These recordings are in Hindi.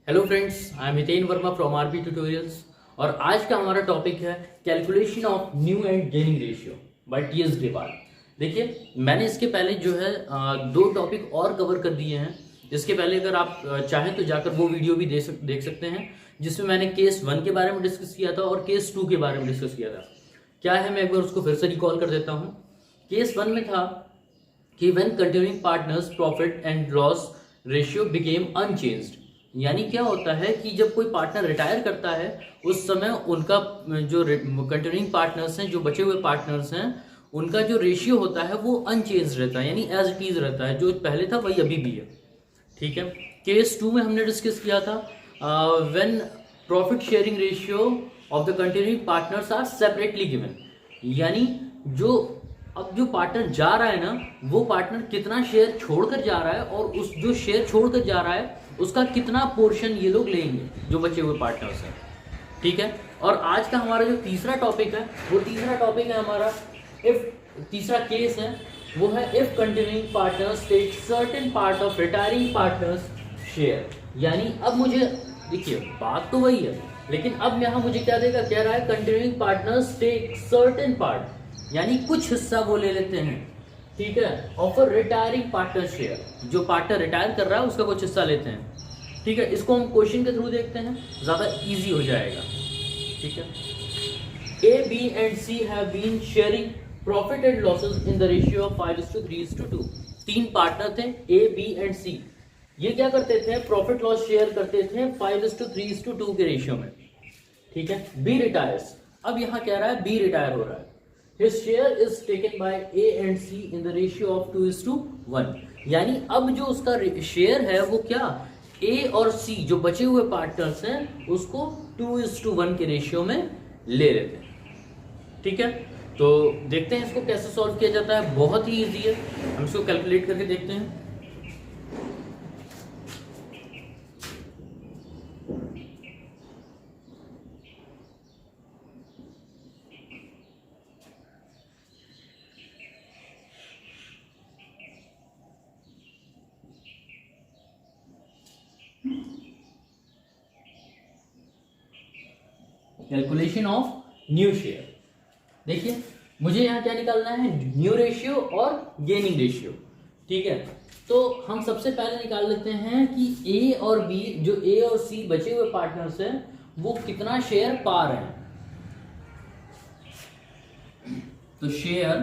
Hello friends, I am Hiten Verma from RB tutorials. और आज का हमारा टॉपिक है calculation of new and gaining ratio by TS Grewal. देखिए, मैंने इसके पहले जो है दो टॉपिक और कवर कर दिए हैं। इसके पहले अगर आप चाहें तो जाकर वो वीडियो भी देख सकते हैं, जिसमें मैंने केस 1 के बारे में डिस्कस किया था और केस 2 के बारे में डिस्कस किया था। क्या है, मैं एक बार उसको फिर से रिकॉल कर देता हूँ। केस 1 में था कि when continuing partners profit and loss ratio became unchanged, यानी क्या होता है कि जब कोई पार्टनर रिटायर करता है उस समय उनका जो कंटिन्यूइंग पार्टनर्स हैं, जो बचे हुए पार्टनर्स हैं, उनका जो रेशियो होता है वो अनचेंज रहता है, यानी एज इट इज रहता है। जो पहले था वही अभी भी है। ठीक है। केस 2 में हमने डिस्कस किया था when profit sharing ratio of the continuing partners are separately given, यानी जो अब जो पार्टनर जा रहा है ना, वो पार्टनर कितना शेयर छोड़कर जा रहा है और उस जो शेयर छोड़कर जा रहा है उसका कितना पोर्शन ये लोग लेंगे, जो बचे हुए पार्टनर्स हैं। ठीक है। और आज का हमारा जो तीसरा टॉपिक है, वो तीसरा टॉपिक है हमारा तीसरा केस है वो है if continuing partners take certain part of retiring partners share. यानी अब मुझे देखिए, बात तो वही है, लेकिन अब यहाँ मुझे क्या देगा, कह रहा है continuing partners take certain part, यानी कुछ हिस्सा वो ले लेते हैं। ठीक है। ऑफ रिटायरिंग पार्टनर शेयर, जो पार्टनर रिटायर कर रहा है उसका कुछ हिस्सा लेते हैं। ठीक है। इसको हम क्वेश्चन के थ्रू देखते हैं, ज्यादा इजी हो जाएगा। ठीक है। A, B and C have been sharing profit and losses in the ratio of 5:3:2। तीन पार्टनर थे, ए, बी एंड सी। ये क्या करते थे, प्रॉफिट लॉस शेयर करते थे 5:3:2 के रेशियो में। ठीक है। बी रिटायर्स, अब यहां कह रहा है बी रिटायर हो रहा है। His share is taken by A and C in the ratio of 2:1, यानी अब जो उसका शेयर है वो क्या, A और C जो बचे हुए पार्टनर्स हैं उसको 2:1 के रेशियो में ले लेते हैं। ठीक है। तो देखते हैं इसको कैसे सॉल्व किया जाता है। बहुत ही इजी है, हम इसको कैलकुलेट करके देखते हैं। Calculation of new share. देखिए, मुझे यहाँ क्या निकालना है, न्यू रेशियो और गेनिंग रेशियो। ठीक है। तो हम सबसे पहले निकाल लेते हैं कि ए और बी, जो ए और सी बचे हुए पार्टनर्स हैं, वो कितना शेयर पा रहे हैं। तो शेयर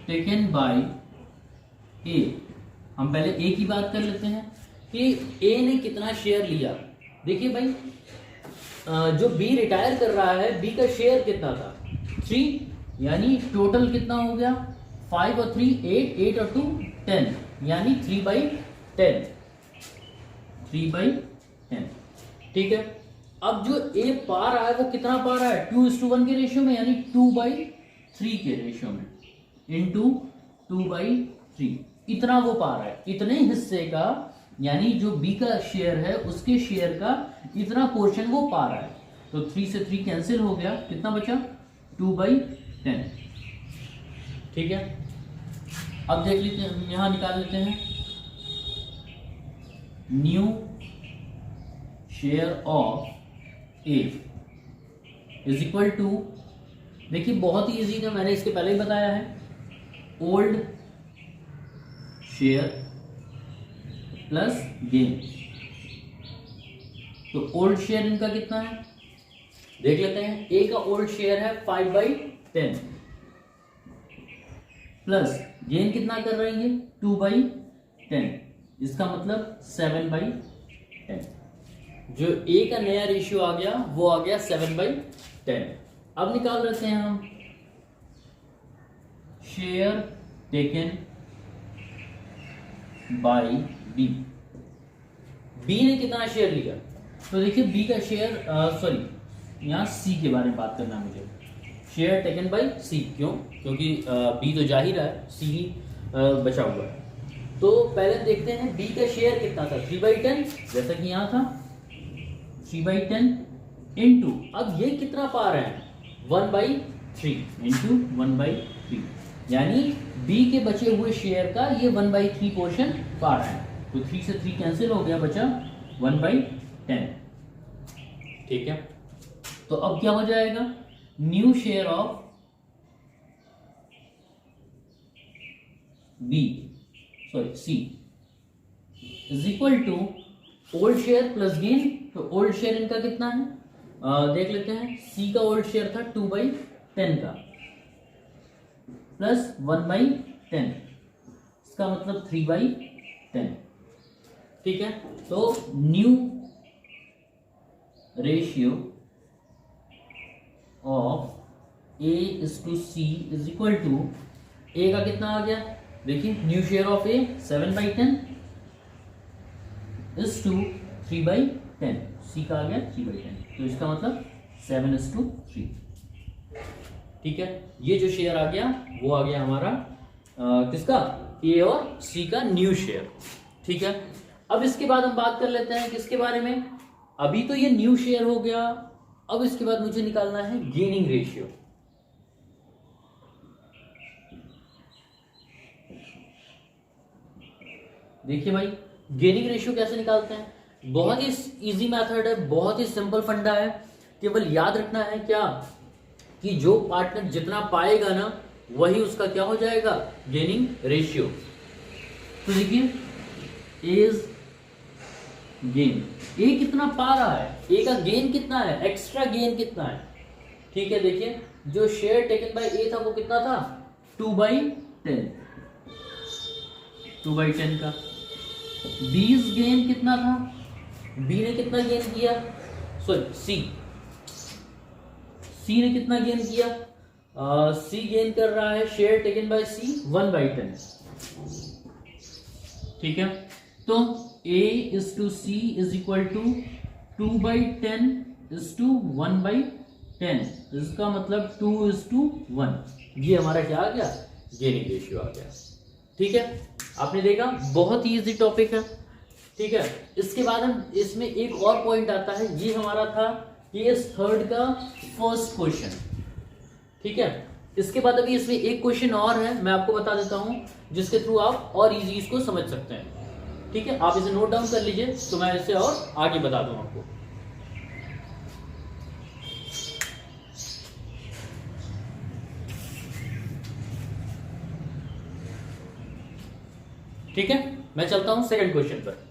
टेकन बाय ए, हम पहले ए की बात कर लेते हैं कि ए ने कितना शेयर लिया। देखिए भाई, जो बी रिटायर कर रहा है, बी का शेयर कितना था, 3, यानी टोटल कितना हो गया, 5 और 3 8, 8 और 2 10, यानी 3/10, 3/10। ठीक है। अब जो ए पा रहा है वो कितना पा रहा है, 2:1 के रेशियो में, यानी 2/3 के रेशियो में, इंटू 2/3, इतना वो पा रहा है। इतने हिस्से का, यानी जो बी का शेयर है उसके शेयर का इतना पोर्शन वो पा रहा है। तो 3 से 3 कैंसिल हो गया, कितना बचा, 2/10। ठीक है। अब देख लेते हैं, यहां निकाल लेते हैं new share of A is equal to, देखिए बहुत ही इजी था, मैंने इसके पहले ही बताया है, ओल्ड शेयर प्लस गेन। तो ओल्ड शेयर इनका कितना है, देख लेते हैं। ए का ओल्ड शेयर है 5/10 प्लस गेन कितना कर रहे हैं, 2/10, इसका मतलब 7/10। जो ए का नया रेशियो आ गया वो आ गया 7/10। अब निकाल लेते हैं हम share taken by B. B ने कितना शेयर लिया, तो देखिए बी का शेयर, सॉरी यहाँ सी के बारे में बात करना है मुझे। शेयर टेकन बाय सी, क्यों, क्योंकि बी तो जा ही रहा है, सी ही बचा हुआ है। तो पहले देखते हैं बी का शेयर कितना था, 3/10, जैसा कि यहाँ था 3/10 इंटू, अब ये कितना पा रहे हैं, 1/3 इंटू 1/3, यानी बी के बचे हुए शेयर का ये 1/3 पोर्शन पा रहा है। तो 3 से 3 कैंसिल हो गया, बचा 1/10। ठीक है, तो अब क्या हो जाएगा, new share of B sorry C is equal to old share plus gain. तो ओल्ड शेयर इनका कितना है, देख लेते हैं। सी का ओल्ड शेयर था 2/10 का प्लस 1/10, इसका मतलब 3/10। ठीक है, तो new ratio of A is to C is equal to, A का कितना आ गया, देखिए new share of A 7/10 is to 3/10, C का आ गया 3/10, तो इसका मतलब 7:3। ठीक है, ये जो शेयर आ गया वो आ गया हमारा किसका, ए और सी का न्यू शेयर। ठीक है, अब इसके बाद हम बात कर लेते हैं किसके बारे में, अभी तो ये न्यू शेयर हो गया, अब इसके बाद मुझे निकालना है गेनिंग रेशियो। देखिए भाई, गेनिंग रेशियो कैसे निकालते हैं, बहुत ही इजी मेथड है, बहुत ही सिंपल फंडा है। केवल याद रखना है क्या, कि जो पार्टनर जितना पाएगा ना वही उसका क्या हो जाएगा, गेनिंग रेशियो। तो देखिए एज गेन, ए कितना पा रहा है, ए का गेन कितना है, एक्स्ट्रा गेन कितना है। ठीक है, देखिए जो शेयर टेकन बाय ए था वो कितना था, 2/10, 2/10 का। बीज गेन कितना था, बी ने कितना गेन किया, सॉरी सी ने कितना गेन किया, सी गेन कर रहा है शेयर टेकन बाय सी 1/10। ठीक है, तो A is to C is equal to 2/10 is to 1/10, इसका मतलब 2:1। ये हमारा क्या आ गया, गेनिंग रेशियो आ गया। ठीक है, आपने देखा बहुत ही इजी टॉपिक है। ठीक है, इसके बाद हम इसमें एक और पॉइंट आता है, ये हमारा था केस थर्ड का फर्स्ट क्वेश्चन। ठीक है, इसके बाद अभी इसमें एक क्वेश्चन और है, मैं आपको बता देता हूं, जिसके थ्रू आप और इजी इसको समझ सकते हैं। ठीक है, आप इसे नोट डाउन कर लीजिए, तो मैं इसे और आगे बता दूं आपको। ठीक है, मैं चलता हूं सेकंड क्वेश्चन पर।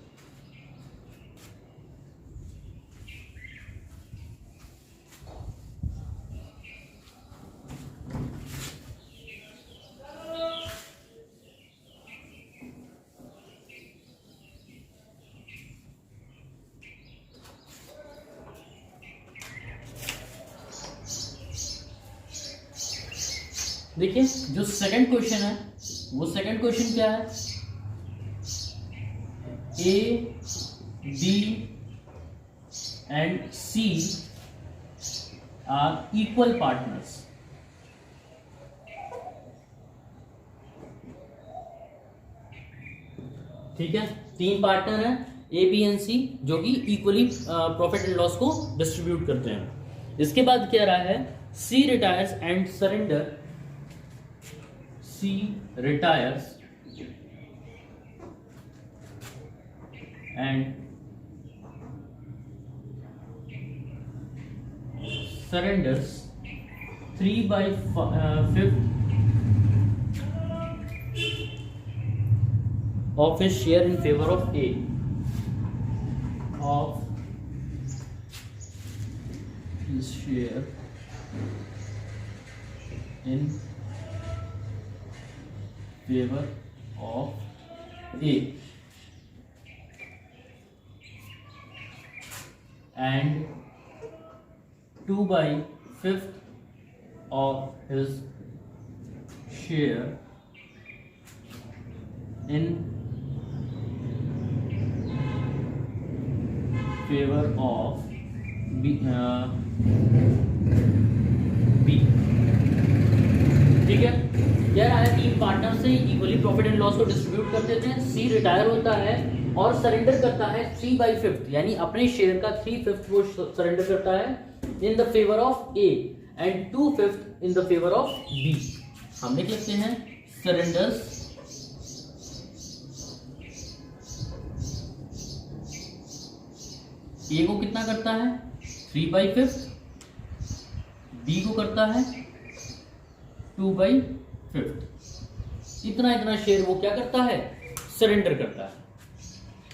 देखिए जो सेकंड क्वेश्चन है, वो सेकंड क्वेश्चन क्या है, A B and C are equal partners. ठीक है, 3 पार्टनर हैं ए बी एंड सी, जो कि इक्वली प्रॉफिट एंड लॉस को डिस्ट्रीब्यूट करते हैं। इसके बाद क्या रहा है, C retires and surrender, C retires and surrenders 3/5 of his share in favor of A, of his share in favor of A, and 2/5 of his share in favor of B, B। ठीक है, कह रहा है 3 पार्टनर से इक्वली प्रॉफिट एंड लॉस को डिस्ट्रीब्यूट करते थे। सी रिटायर होता है और सरेंडर करता है 3/5, यानी अपने शेयर का 3/5 वो सरेंडर करता है in the favour of A and 2/5 in the favour of B. हम लिख लेते हैं सरेंडर्स ए को कितना करता है 3/5, बी को करता है 2/5, इतना इतना शेयर वो क्या करता है सरेंडर करता है।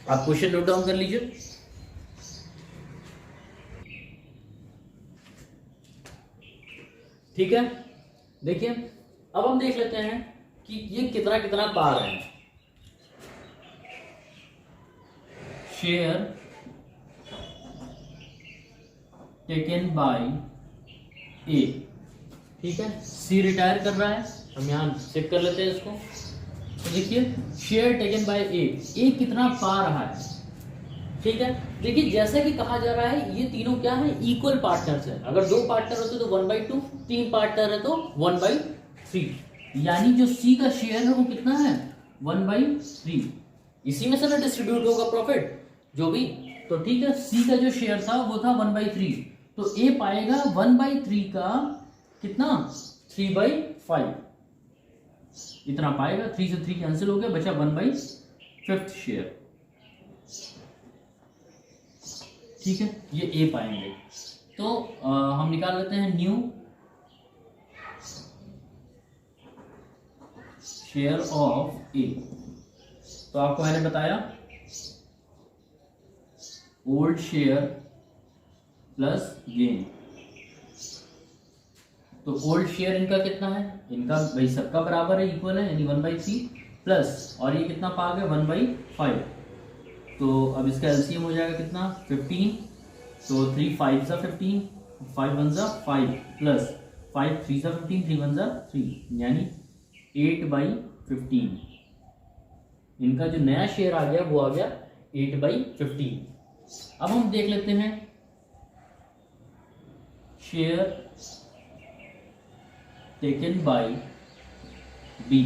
आप क्वेश्चन नोट डाउन कर लीजिए। ठीक है, देखिए अब हम देख लेते हैं कि ये कितना कितना पा रहे हैं। शेयर टेकन बाय ए, ठीक है, सी रिटायर कर रहा है, हम यहां चेक कर लेते हैं इसको। तो देखिए शेयर टेकन बाय ए कितना पा रहा है, ठीक है। देखिए जैसा कि कहा जा रहा है ये तीनों क्या है इक्वल पार्टनर्स है। अगर दो पार्टनर होते तो 1/2, तीन पार्टनर है तो 1/3, यानी जो सी का शेयर है वो कितना है 1/3। इसी में से ना डिस्ट्रीब्यूट होगा प्रॉफिट जो भी, तो ठीक है सी का जो शेयर था वो था 1/3, तो ए पाएगा 1/3 का कितना 3/5, इतना पाएगा। 3 से 3 कैंसिल हो गया, बचा 1/5 शेयर, ठीक है, ये ए पाएंगे। तो हम निकाल लेते हैं न्यू शेयर ऑफ ए। तो आपको मैंने बताया ओल्ड शेयर प्लस गेन, तो ओल्ड शेयर इनका कितना है, इनका भाई सबका बराबर है, इक्वल है, यानी 1/3 प्लस, और ये कितना पा गए 1/5। तो अब इसका एलसीएम हो जाएगा कितना 15, तो 3 5 सा 15, 5 1 सा 5 प्लस 5 3 सा 15, 3 1 सा 3, यानी 8/15। इनका जो नया शेयर आ गया वो आ गया 8/15। अब हम देख लेते हैं शेयर टेकन बाय बी।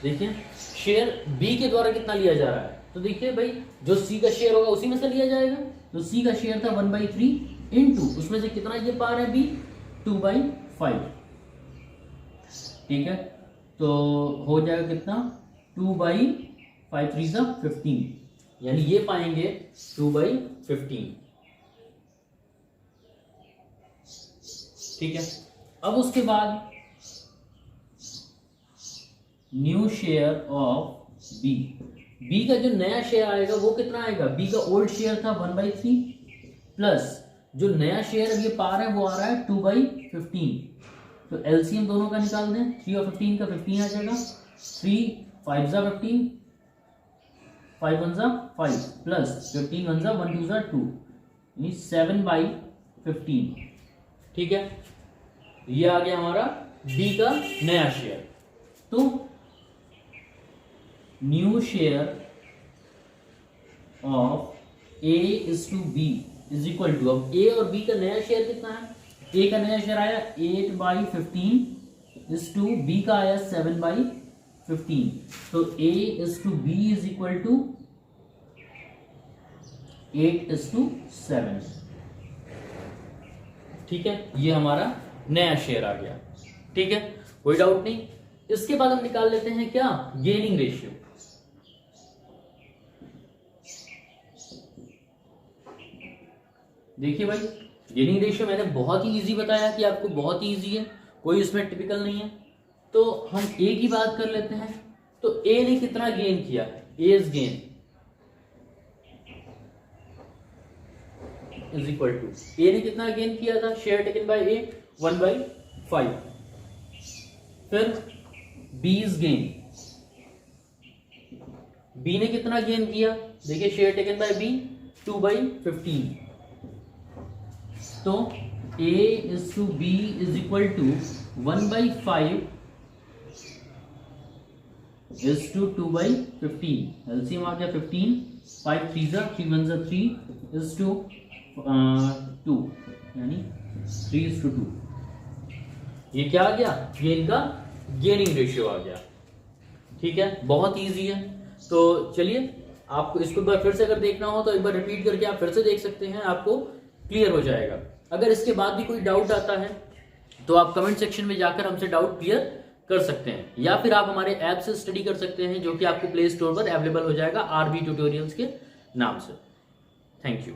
देखिए शेयर बी के द्वारा कितना लिया जा रहा है, तो देखिए भाई जो सी का शेयर होगा उसी में से लिया जाएगा। तो सी का शेयर था 1/3 इंटू उसमें से कितना ये पा रहे हैं बी 2/5, ठीक है, तो हो जाएगा कितना 2/5 3 सा 15, यानी ये पाएंगे 2/15, ठीक है। अब उसके बाद new share of B, B का जो नया शेयर आएगा वो कितना आएगा, बी का ओल्ड शेयर था 1/3 प्लस जो नया शेयर अब ये पा रहे हैं वो आ रहा है 2/15, तो एलसीएम दोनों का निकाल दें, 3 और 15 का 15 आ जाएगा, 3 5 सा 15, 5 1 सा 5 प्लस 15 1 सा 1 2 सा 2, यानी 7/15, ठीक है। ये आ गया हमारा बी का नया शेयर। तो new share of A is to B is equal to, अब ए और बी का नया शेयर कितना है, ए का नया शेयर आया 8/15 इज टू बी का आया 7/15, तो A is to B is equal to 8:7, ठीक है, ये हमारा नया शेयर आ गया, ठीक है, कोई डाउट नहीं। इसके बाद हम निकाल लेते हैं क्या गेनिंग रेशियो। देखिए भाई गेनिंग रेशियो मैंने बहुत ही इजी बताया कि आपको बहुत ही इजी है, कोई इसमें टिपिकल नहीं है। तो हम ए की बात कर लेते हैं, तो ए ने कितना गेन किया, A is gain is equal to, A ने कितना गेन किया था शेयर टेकन बाय ए 1/5, फिर बी इज गेन, बी ने कितना गेन किया, देखिए शेयर टेकन बाय बी 2/15, तो A is to B is equal to 1/5 is to 2/15, LCM आ गया 15, 5 3 सा 3 1 सा 3 is to 2, यानी 3 is to 2, ये क्या आ गया, ये इनका गेनिंग रेशियो आ गया, ठीक है, बहुत इजी है। तो चलिए आपको इसको एक बार फिर से अगर देखना हो तो एक बार रिपीट करके आप फिर से देख सकते हैं, आपको क्लियर हो जाएगा। अगर इसके बाद भी कोई डाउट आता है तो आप कमेंट सेक्शन में जाकर हमसे डाउट क्लियर कर सकते हैं, या फिर आप हमारे ऐप से स्टडी कर सकते हैं जो कि आपको प्ले स्टोर पर अवेलेबल हो जाएगा RB ट्यूटोरियल्स के नाम से। Thank you.